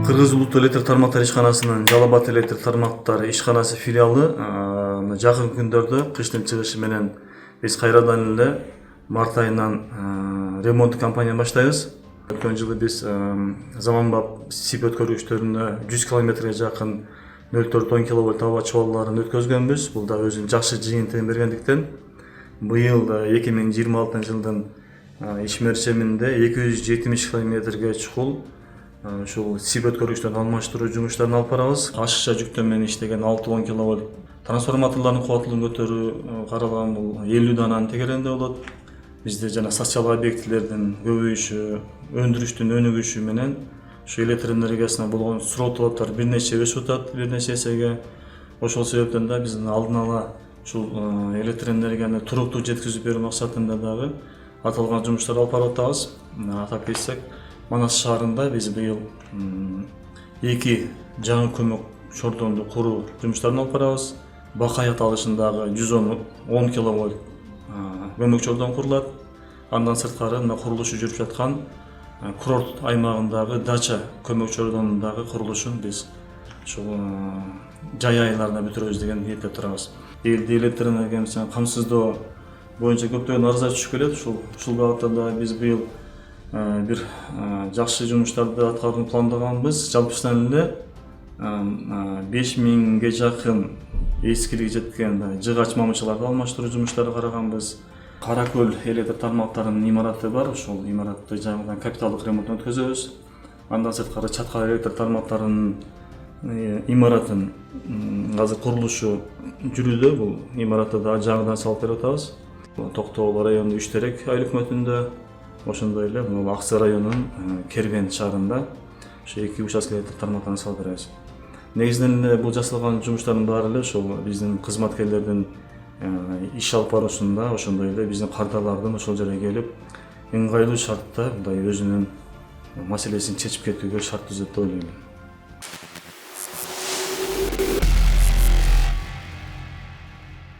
Кыргыз улуттук электр тармактар ишканасынын Жалал Абад электр тармактары ишканасы филиалы жакын күндөрдө кыштын чыгышы менен биз кайрадан эле март айынан ремонт кампанияны баштайбыз. Өткөн жылы биз заманбап СИП өткөргүчтөрүнө 100 километрге жакын 0.10 киловольт аба чыбалаларын өткөзгөнбүз. Бул да өзүнүн жакшы жыйынтыгын бергендиктен быйыл 2026 жылдын ишмерчеминде 270 километрге чукул ушул СИП өткөргүчтөрдүн алмаштыруу жумуштарын алып барабыз. Ашыкча жүктөмөнү иштеген 6-10 киловольт трансформаторлордун кубаттуулугун көтөрүү каралган бул 50 дананын тегерегинде болот. Бизде жана социалдык объектилердин көбөйүшү, өндүрүштүн өнүгүшү менен ушу электр энергиясына болгон суроо талаптар бир нече өсүп атат, бир нече эсеге. Ошол себептен да биздин алдын ала ушул электр энергияны туруктуу жеткизип берүү максатында дагы аталган жумуштарды алып барып атабыз. Атап кетсек, Манас шаарында биз быйыл 2 жаңы көмөк чордонду куруу жумуштарын алып барабыз. Бакаят алышындагы 110 киловольт көмөк чордон курулат. Андан сырткары мына курулушу жүрүп жаткан курорт аймагындагы дача көмөк чордонундагы курулушун биз ушул жай айларында бүтүрөбүз деген ниеттеп турабыз. Элди электр энергиясы камсыздоо боюнча көптөгөн арыздар түшүп келет. Ушул багытта да биз быйыл бир жакшы жумуштарды аткарууну пландаганбыз. Жалпысынан эле 5000ге жакын эскилиги жеткен жыгач мамычыларды алмаштыруу жумуштары караганбыз. Каракөл электр тармактарынын имараты бар. Ушул имаратты жаңыдан капиталдык ремонттон өткөзөбүз. Андан сырткары Чаткар электр тармактарынын имаратын азыр курулушу жүрүүдө. Бул имаратты да жаңыдан салып берип атабыз. Токтогул району Үштерек айыл өкмөтүндө, ошондой эле бул Аксы районунун Кербен шаарында ошо 2 участок электр тармактарын салып беребиз. Негизинен эле бул жасалган жумуштардын баары эле ошол биздин кызматкерлердин иш алып баруусунда, ошондой эле биздин кардарлардын ошол жерге келип ыңгайлуу шартта мындай өзүнүн маселесин чечип кетүүгө шарт түзөт деп ойлойм.